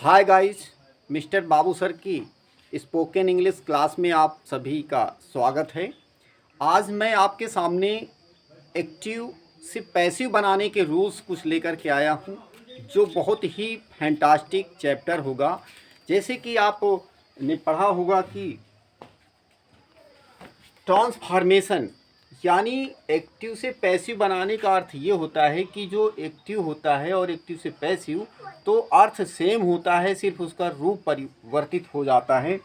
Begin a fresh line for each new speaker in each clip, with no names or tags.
Hi guys, mister बाबू sir की spoken English class में आप सभी का स्वागत है। आज मैं आपके सामने एक्टिव से पैसिव बनाने के रूल्स कुछ लेकर के आया हूँ, जो बहुत ही फैंटास्टिक चैप्टर होगा। जैसे कि आपने पढ़ा होगा कि ट्रांसफॉर्मेशन यानी एक्टिव से पैसिव बनाने का अर्थ ये होता है कि जो एक्टिव होता है और एक्टिव से पैसिव तो अर्थ सेम होता है, सिर्फ उसका रूप परिवर्तित हो जाता है।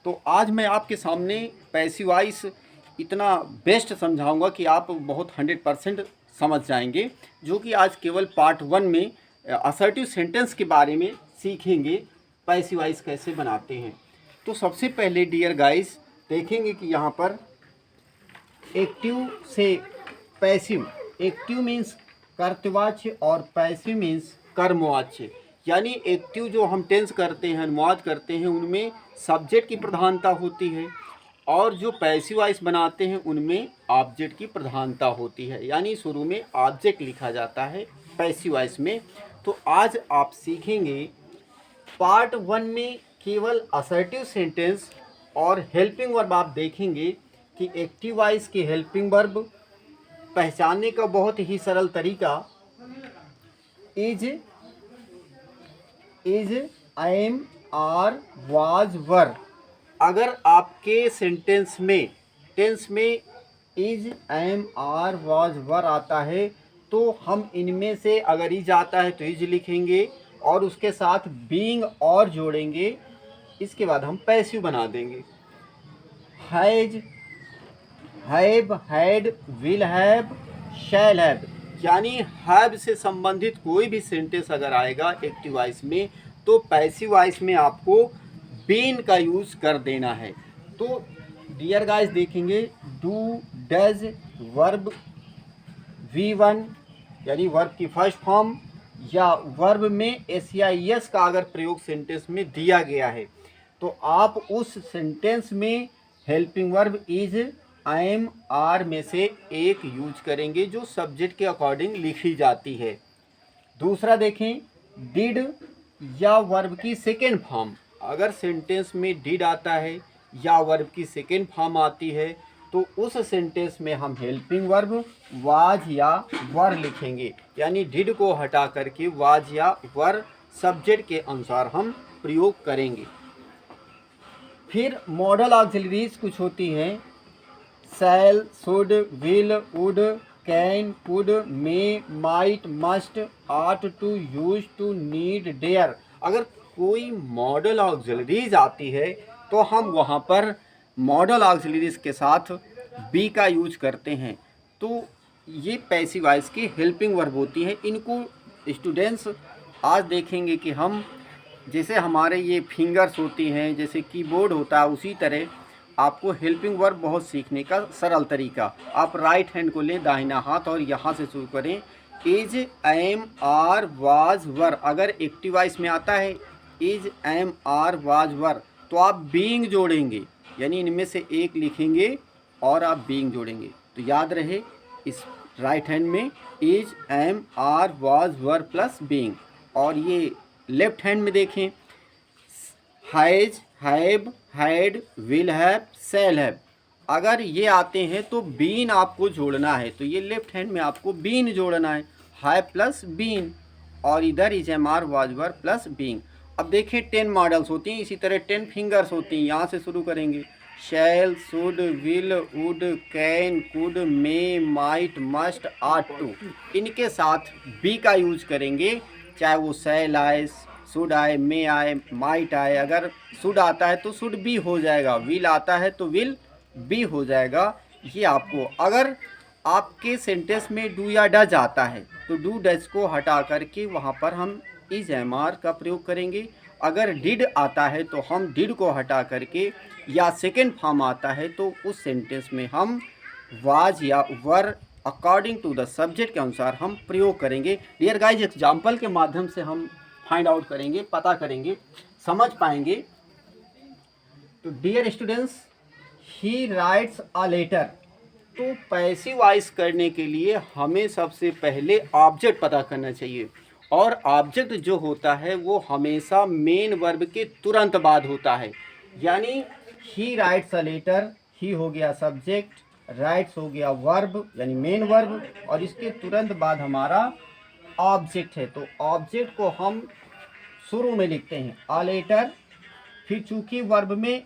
तो आज मैं आपके सामने पैसिव वॉइस इतना बेस्ट समझाऊंगा कि आप बहुत 100% समझ जाएंगे, जो कि आज केवल पार्ट 1 में असर्टिव सेंटेंस के बारे में सीखेंगे, पैसिव वॉइस कैसे बनाते हैं। तो सबसे पहले डियर गाइस देखेंगे कि यहाँ पर एक्टिव से पैसिव, एक्टिव मीन्स कर्तवाच्य और पैसिव मीन्स कर्मवाच्य। यानी एक्टिव जो हम टेंस करते हैं, अनुवाद करते हैं, उनमें सब्जेक्ट की प्रधानता होती है, और जो पैसिव वॉइस बनाते हैं उनमें ऑब्जेक्ट की प्रधानता होती है। यानी शुरू में ऑब्जेक्ट लिखा जाता है पैसिव वॉइस में। तो आज आप सीखेंगे पार्ट 1 में केवल असर्टिव सेंटेंस और हेल्पिंग वर्ब आप देखेंगे कि एक्टिव वॉइस के हेल्पिंग वर्ब पहचानने का बहुत ही सरल तरीका इज, एम, आर, वाज, वर। अगर आपके सेंटेंस में टेंस में इज, एम, आर, वाज, वर आता है तो हम इनमें से अगर इज आता है तो इज लिखेंगे और उसके साथ बीइंग और जोड़ेंगे। इसके बाद हम पैसिव बना देंगे। Has, have, had, will have, shall have. यानी हैव से संबंधित कोई भी सेंटेंस अगर आएगा एक्टिव वॉइस में तो पैसिव वॉइस में आपको बीन का यूज कर देना है। तो डियर गाइस देखेंगे डू, डज, वर्ब V1 यानी वर्ब की फर्स्ट फॉर्म या वर्ब में एस या एस का अगर प्रयोग सेंटेंस में दिया गया है तो आप उस सेंटेंस में helping verb is, am, are में से एक यूज करेंगे जो सब्जेक्ट के अकॉर्डिंग लिखी जाती है। दूसरा देखें डिड या वर्ब की सेकेंड फॉर्म। अगर सेंटेंस में डिड आता है या वर्ब की सेकेंड फॉर्म आती है तो उस सेंटेंस में हम हेल्पिंग वर्ब वाज या वर लिखेंगे। यानी डिड को हटा करके वाज या वर सब्जेक्ट के अनुसार हम प्रयोग करेंगे। फिर मॉडल ऑक्सिलरीज कुछ होती हैं, shall, should, will, would, can, could, may, might, must, ought to, used to, need, dare. अगर कोई मॉडल ऑक्सिलरीज आती है तो हम वहाँ पर मॉडल ऑक्सिलरीज के साथ बी का यूज करते हैं। तो ये पैसिव वॉइस की हेल्पिंग वर्ब होती है। इनको स्टूडेंट्स आज देखेंगे कि हम जैसे हमारे ये फिंगर्स होती हैं, जैसे कीबोर्ड होता है, उसी तरह आपको हेल्पिंग वर्ब बहुत सीखने का सरल तरीका। आप राइट हैंड को लें दाहिना हाथ और यहाँ से शुरू करें। इज, एम, आर, वाज, वर। अगर एक्टिव वॉइस में आता है इज, एम, आर, वाज, वर तो आप बीइंग जोड़ेंगे, यानी इनमें से एक लिखेंगे और आप बीइंग जोड़ेंगे। तो याद रहे इस राइट हैंड में is, am, are, was, were plus being. और ये लेफ्ट हैंड में देखें has, have, had, will have, shall have. अगर ये आते हैं तो बीन आपको जोड़ना है, तो ये लेफ्ट हैंड में आपको बीन जोड़ना है, हैव प्लस बीन, और इधर is, am, are, was, were plus being. अब देखिए 10 मॉडल्स होती हैं, इसी तरह 10 फिंगर्स होती हैं। यहाँ से शुरू करेंगे shall, should, will, would, can, could, may, might, must, ought to. इनके साथ बी का यूज करेंगे, चाहे वो शैल आए, शुड आए, मे आए, माइट आए। अगर शुड आता है तो शुड बी हो जाएगा, विल आता है तो विल बी हो जाएगा। ये आपको, अगर आपके सेंटेंस में डू या डज आता है तो डू डज को हटा करके वहाँ पर हम इज, एम, आर का प्रयोग करेंगे। अगर डिड आता है तो हम डिड को हटा करके या सेकेंड फॉर्म आता है तो उस सेंटेंस में हम वाज या वर अकॉर्डिंग टू द सब्जेक्ट के अनुसार हम प्रयोग करेंगे। डियर गाइज एग्जाम्पल के माध्यम से हम फाइंड आउट करेंगे, पता करेंगे, समझ पाएंगे। तो dear students, he writes a letter. तो पैसिव वॉइस करने के लिए हमें सबसे पहले ऑब्जेक्ट पता करना चाहिए। और ऑब्जेक्ट जो होता है वो हमेशा मेन वर्ब के तुरंत बाद होता है। यानी ही राइट्स अ लेटर, ही हो गया सब्जेक्ट, राइट्स हो गया वर्ब यानी मेन वर्ब, और इसके तुरंत बाद हमारा ऑब्जेक्ट है। तो ऑब्जेक्ट को हम शुरू में लिखते हैं अ लेटर, फिर चूंकि वर्ब में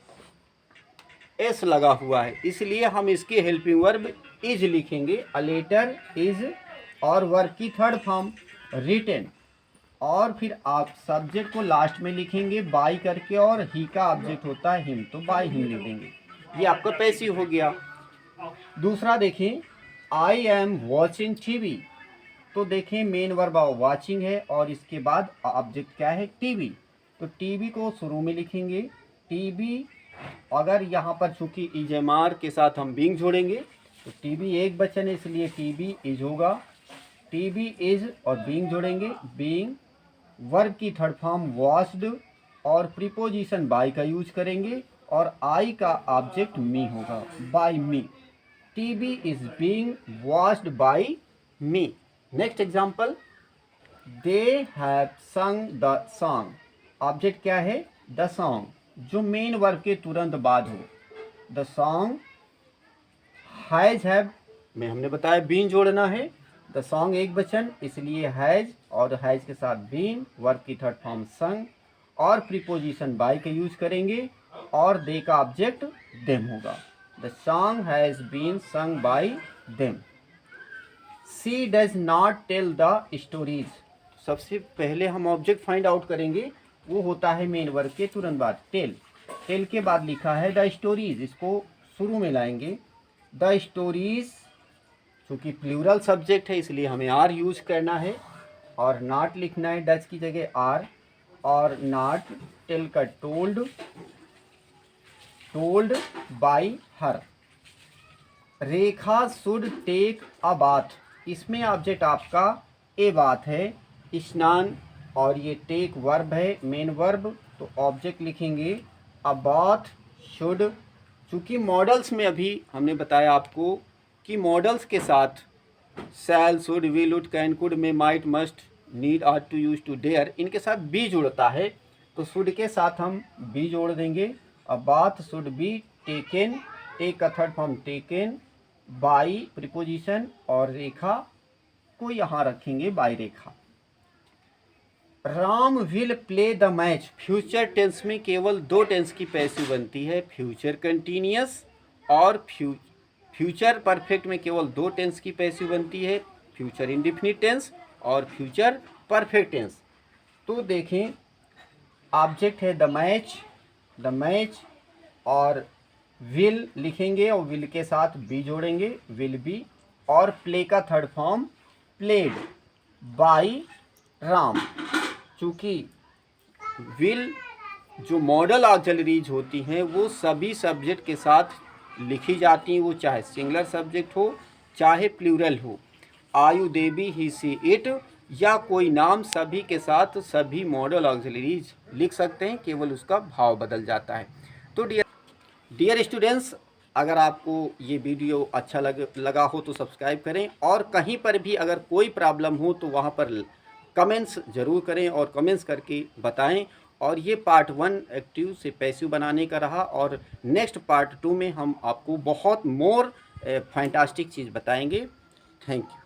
एस लगा हुआ है इसलिए हम इसके हेल्पिंग वर्ब इज लिखेंगे, अ लेटर इज, और वर्ब की थर्ड फॉर्म रिटन, और फिर आप सब्जेक्ट को लास्ट में लिखेंगे बाई करके, और ही का ऑब्जेक्ट होता है हिम, तो बाई हिम लिख देंगे। ये आपका पैसिव हो गया। दूसरा देखें, आई एम वॉचिंग टीवी, तो देखें मेन वर्ब वाचिंग है और इसके बाद ऑब्जेक्ट क्या है, टीवी। तो टीवी को शुरू में लिखेंगे टीवी, अगर यहाँ पर चूंकि इजमार के साथ हम बींग जोड़ेंगे तो टीवी एक वचन है इसलिए टीवी इज होगा, टीवी इज और बींग जोड़ेंगे बींग, वर्ब की थर्ड फॉर्म वॉश्ड, और प्रीपोजिशन बाय का यूज करेंगे, और आई का ऑब्जेक्ट मी होगा, by me. TV is being washed by me. Next example, they have sung the song, object क्या है, द सॉन्ग, जो मेन वर्ब के तुरंत बाद हो। द सॉन्ग हैज हैव में हमने बताया बीन जोड़ना है, द सॉन्ग एक वचन इसलिए हैज, और हैज के साथ बीन, वर्ब की थर्ड फॉर्म संग, और प्रीपोजिशन बाय का यूज करेंगे, और दे का ऑब्जेक्ट देम होगा। The song has been sung by them. She does not tell the stories, सबसे पहले हम ऑब्जेक्ट फाइंड आउट करेंगे, वो होता है मेन वर्ब के तुरंत बाद टेल। टेल के बाद लिखा है द स्टोरीज, इसको शुरू में लाएंगे। द स्टोरीज चूँकि प्लूरल सब्जेक्ट है इसलिए हमें आर यूज करना है, और नॉट लिखना है डज की जगह आर, और नॉट टेल का told, told by her. Rekha should take a bath, इसमें ऑब्जेक्ट आपका ए बात है, स्नान, और ये टेक वर्ब है मेन वर्ब, तो ऑब्जेक्ट लिखेंगे अ बाथ शुड। चूँकि मॉडल्स में अभी हमने बताया आपको कि मॉडल्स के साथ shall, should, will, would, can, could, may, might, must, need, ought, to, used, to, dare, इनके साथ बी जुड़ता है, तो शुड के साथ हम बी जोड़ देंगे। A bath should be taken, take का third form taken, by preposition, और रेखा को यहाँ रखेंगे by Rekha. Ram will play the match, future tense में केवल दो टेंस की पैसिव बनती है, फ्यूचर कंटिन्यूअस, और फ्यूचर परफेक्ट में केवल दो टेंस की पैसिव बनती है, फ्यूचर इंडेफिनिट टेंस और फ्यूचर परफेक्ट टेंस। तो देखें ऑब्जेक्ट है द मैच, और विल लिखेंगे और विल के साथ बी जोड़ेंगे, विल बी, और प्ले का third form played by Ram. चूँकि विल जो मॉडल ऑक्सिलरीज होती हैं वो सभी सब्जेक्ट के साथ लिखी जाती हैं, वो चाहे सिंगुलर सब्जेक्ट हो चाहे प्लूरल हो, आयु, देवी, ही, सी, इट, या कोई नाम, सभी के साथ सभी मॉडल ऑक्सिलरीज लिख सकते हैं, केवल उसका भाव बदल जाता है। तो डियर स्टूडेंट्स, अगर आपको ये वीडियो अच्छा लगा हो तो सब्सक्राइब करें, और कहीं पर भी अगर कोई प्रॉब्लम हो तो वहाँ पर कमेंट्स ज़रूर करें और कमेंट्स करके बताएं। और ये पार्ट 1 एक्टिव से पैसिव बनाने का रहा, और नेक्स्ट पार्ट 2 में हम आपको बहुत मोर फैंटास्टिक चीज़ बताएंगे। Thank you.